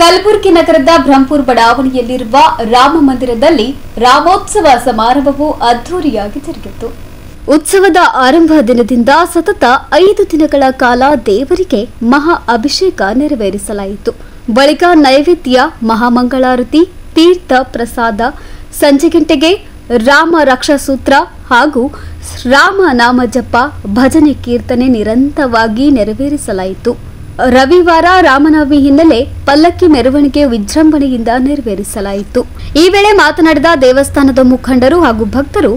ಕಲಬುರಗಿ ನಗರದ ಬ್ರಹ್ಮಪುರ ಬಡಾವಣೆಯಲ್ಲಿರುವ ರಾಮ ಮಂದಿರದಲ್ಲಿ ರಾಮೋತ್ಸವ ಸಮಾರಂಭವು ಅದ್ದೂರಿಯಾಗಿ ಜರುಗಿತು. ಉತ್ಸವದ ಆರಂಭ ದಿನದಿಂದ ಸತತ 5 ದಿನಗಳ ಕಾಲ ದೇವರಿಗೆ ಮಹಾ ಅಭಿಷೇಕ ನೆರವೇರಿಸಲಾಯಿತು. ಬಳಿಕ ನೈವೇದ್ಯ, ಮಹಾಮಂಗಳಾರತಿ, ತೀರ್ಥ ಪ್ರಸಾದ, ಸಂಜೆ ಗಂಟೆಗೆ ರಾಮ ರಕ್ಷಾಸೂತ್ರ ಹಾಗೂ ರಾಮ ನಾಮ ಜಪ, ಭಜನೆ, ಕೀರ್ತನೆ ನಿರಂತರವಾಗಿ ನೆರವೇರಿಸಲಾಯಿತು. ರವಿವಾರ ರಾಮನವಮಿ ಹಿನ್ನೆಲೆ ಪಲ್ಲಕ್ಕಿ ಮೆರವಣಿಗೆ ವಿಜೃಂಭಣೆಯಿಂದ ನೆರವೇರಿಸಲಾಯಿತು. ಈ ವೇಳೆ ಮಾತನಾಡಿದ ದೇವಸ್ಥಾನದ ಮುಖಂಡರು ಹಾಗೂ ಭಕ್ತರು,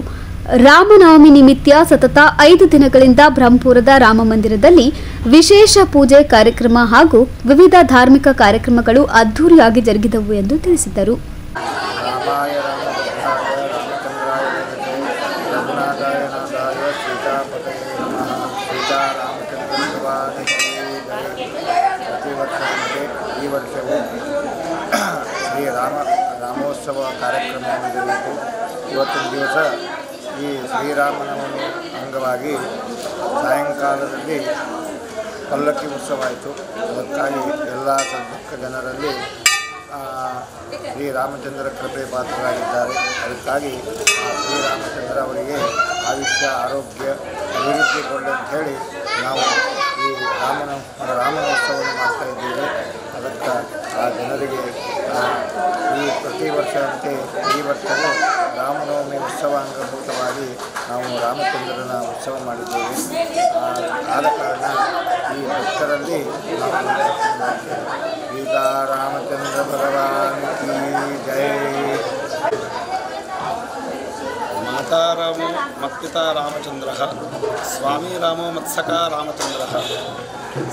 ರಾಮನವಮಿ ನಿಮಿತ್ತ ಸತತ 5 ದಿನಗಳಿಂದ ಬ್ರಹ್ಮಪುರದ ರಾಮ ಮಂದಿರದಲ್ಲಿ ವಿಶೇಷ ಪೂಜೆ ಕಾರ್ಯಕ್ರಮ ಹಾಗೂ ವಿವಿಧ ಧಾರ್ಮಿಕ ಕಾರ್ಯಕ್ರಮಗಳು ಅದ್ದೂರಿಯಾಗಿ ಜರುಗಿದವು ಎಂದು ತಿಳಿಸಿದರು. ಈ ವರ್ಷವೂ ರಾಮೋತ್ಸವ ಕಾರ್ಯಕ್ರಮವನ್ನು ಜರುಗಿತು. ಇವತ್ತಿನ ದಿವಸ ಈ ಶ್ರೀರಾಮನವಮಿ ಅಂಗವಾಗಿ ಸಾಯಂಕಾಲದಲ್ಲಿ ಪಲ್ಲಕ್ಕಿ ಉತ್ಸವ ಆಯಿತು. ಅದಕ್ಕಾಗಿ ಎಲ್ಲ ಸಂಪರ್ಕ ಜನರಲ್ಲಿ ಶ್ರೀರಾಮಚಂದ್ರ ಕೃಪೆ ಪಾತ್ರರಾಗಿದ್ದಾರೆ. ಅದಕ್ಕಾಗಿ ಶ್ರೀರಾಮಚಂದ್ರ ಅವರಿಗೆ ಆಯುಷ್ಯ, ಆರೋಗ್ಯ, ಅಭಿವೃದ್ಧಿ ಕೊಡಲಿ ಅಂತ ಹೇಳಿ ನಾವು ಈ ರಾಮನೋತ್ಸವವನ್ನು ಮಾಡ್ತಾ ಇದ್ದೇವೆ. ಅದಕ್ಕೆ ಆ ಜನರಿಗೆ ಈ ಪ್ರತಿ ವರ್ಷದಂತೆ ಈ ವರ್ಷವೂ ರಾಮನವಮಿ ಉತ್ಸವ ಅಂಗಭೂತವಾಗಿ ನಾವು ರಾಮಚಂದ್ರನ ಉತ್ಸವ ಮಾಡಿದ್ದೇವೆ. ಆದ ಕಾರಣ ಈ ಭಕ್ತರಲ್ಲಿ ಈಗ ರಾಮಚಂದ್ರ ಭಗವಾನ್ ಕಿ ಜೈ. ಮಾತಾ ರಾಮೋ ಮತ್ಪಿತಾ ರಾಮಚಂದ್ರಃ, ಸ್ವಾಮಿ ರಾಮೋ ಮತ್ಸಖಾ ರಾಮಚಂದ್ರಃ,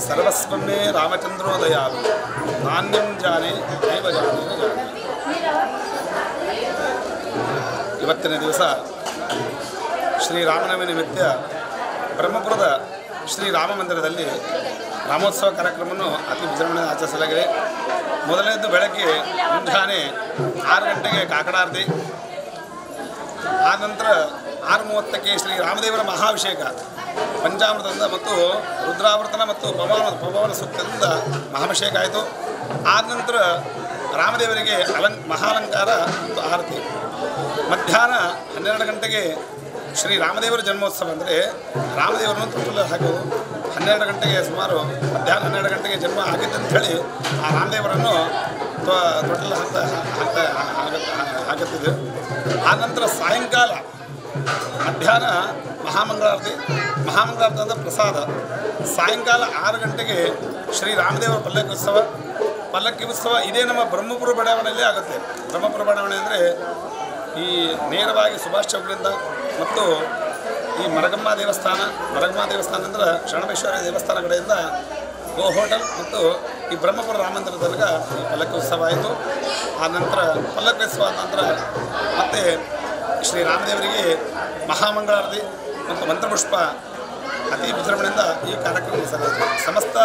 ಸರ್ವಸ್ವಮೇ ರಾಮಚಂದ್ರೋ ದಯಾಳು, ನಾಣ್ಯಂ ಜಾನೆ ದೇವ ಜಾನೆ ಜಾನೆ. ಇವತ್ತಿನ ದಿವಸ ಶ್ರೀರಾಮನವಮಿ ನಿಮಿತ್ತ ಬ್ರಹ್ಮಪುರದ ಶ್ರೀರಾಮ ಮಂದಿರದಲ್ಲಿ ರಾಮೋತ್ಸವ ಕಾರ್ಯಕ್ರಮವನ್ನು ಅತಿ ವಿಜೃಂಭಣೆ ಆಚರಿಸಲಾಗಿದೆ. ಮೊದಲನೇದು ಬೆಳಗ್ಗೆ ಮುಂಜಾನೆ 6 ಗಂಟೆಗೆ ಕಾಕಡಾರತಿ, ಆನಂತರ 6:30ಕ್ಕೆ ಶ್ರೀ ರಾಮದೇವರ ಮಹಾಭಿಷೇಕ, ಪಂಚಾಮೃತದಿಂದ ಮತ್ತು ರುದ್ರಾವರ್ತನ ಮತ್ತು ಪವನ ಸೂಕ್ತದಿಂದ ಮಹಾಭಿಷೇಕ ಆಯಿತು. ಆದ ನಂತರ ರಾಮದೇವರಿಗೆ ಮಹಾಲಂಕಾರ ಮತ್ತು ಆರತಿ. ಮಧ್ಯಾಹ್ನ 12 ಗಂಟೆಗೆ ಶ್ರೀ ರಾಮದೇವರ ಜನ್ಮೋತ್ಸವ, ಅಂದರೆ ರಾಮದೇವರನ್ನು ತೊಟ್ಟಲು ಹಾಕೋದು. 12 ಗಂಟೆಗೆ ಸುಮಾರು ಮಧ್ಯಾಹ್ನ 12 ಗಂಟೆಗೆ ಜನ್ಮ ಆಗಿದ್ದಂತ ಹೇಳಿ ಆ ರಾಮದೇವರನ್ನು ತೊಟ್ಟಲು ಹಾಕುತ್ತಿದೆ. ಆನಂತರ ಸಾಯಂಕಾಲ ಮಧ್ಯಾಹ್ನ ಮಹಾಮಂಗಳಾರತಿ ಅಂದರೆ ಪ್ರಸಾದ. ಸಾಯಂಕಾಲ 6 ಗಂಟೆಗೆ ಶ್ರೀ ರಾಮದೇವರ ಪಲ್ಲಕ್ಕಿ ಉತ್ಸವ ಇದೇ ನಮ್ಮ ಬ್ರಹ್ಮಪುರ ಬಡಾವಣೆಯಲ್ಲೇ ಆಗುತ್ತೆ. ಬ್ರಹ್ಮಪುರ ಬಡಾವಣೆ ಅಂದರೆ ಈ ನೇರವಾಗಿ ಸುಭಾಷ್ ಚೌಕದಿಂದ ಮತ್ತು ಈ ಮರಗಮ್ಮ ದೇವಸ್ಥಾನ ಅಂದರೆ ಶರಣಬಸವೇಶ್ವರ ದೇವಸ್ಥಾನ ಕಡೆಯಿಂದ ಗೋ ಹೋಟೆಲ್ ಮತ್ತು ಈ ಬ್ರಹ್ಮಪುರ ರಾಮ ಮಂದಿರದೊಳಗ ಈ ಪಲ್ಲಕ್ಕಿ ಉತ್ಸವ ಆಯಿತು. ಆ ನಂತರ ಪಲ್ಲಕ್ಕಿ ಉತ್ಸವ ನಂತರ ಮತ್ತೆ ಶ್ರೀ ರಾಮದೇವರಿಗೆ ಮಹಾಮಂಗಳಾರತಿ ಮತ್ತು ಮಂತ್ರಪುಷ್ಪ ಅತಿ ವಿಜೃಂಭಣೆಯಿಂದ ಈ ಕಾರ್ಯಕ್ರಮ ನಡೆಸಲಾಯಿತು. ಸಮಸ್ತ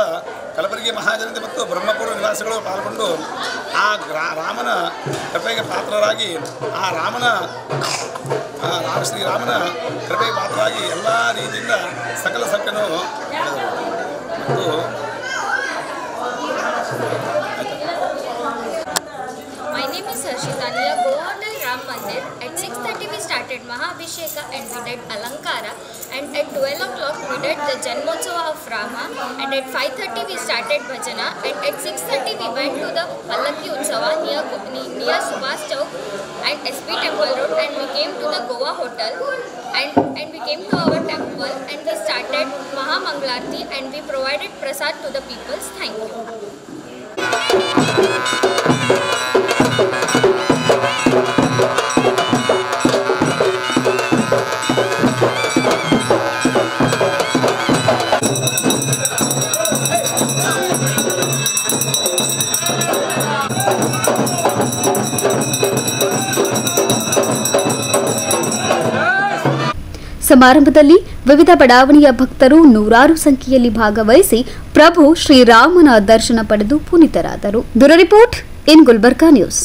ಕಲಬುರಗಿ ಮಹಾಜನತೆ ಮತ್ತು ಬ್ರಹ್ಮಪುರ ನಿವಾಸಿಗಳು ಪಾಲ್ಗೊಂಡು ಆ ರಾಮನ ಕೃಪೆಗೆ ಪಾತ್ರರಾಗಿ ಶ್ರೀರಾಮನ ಕೃಪೆಗೆ ಪಾತ್ರರಾಗಿ ಎಲ್ಲ ರೀತಿಯಿಂದ ಸಕಲ ಸಕ್ಕನು ಮತ್ತು My name is Harshita. Near Go Hotel Ram Mandir at 6:30 we started Mahabhisheka and we did Alankara, and at 12 o'clock we did the Janmotsava of Rama, and at 5:30 we started Bhajana, and at 6:30 we went to the Pallakki Utsava near Subhash Chowk and SP Temple Road, and we came to the Goa Hotel and we came to our temple and we started Mahamangalarti and we provided prasad to the people. Thank you. ಸಮಾರಂಭದಲ್ಲಿ ವಿವಿಧ ಬಡಾವಣೆಯ ಭಕ್ತರು ನೂರಾರು ಸಂಖ್ಯೆಯಲ್ಲಿ ಭಾಗವಹಿಸಿ ಪ್ರಭು ಶ್ರೀರಾಮನ ದರ್ಶನ ಪಡೆದು ಪುನೀತರಾದರು. Bureau report in Gulbarga news.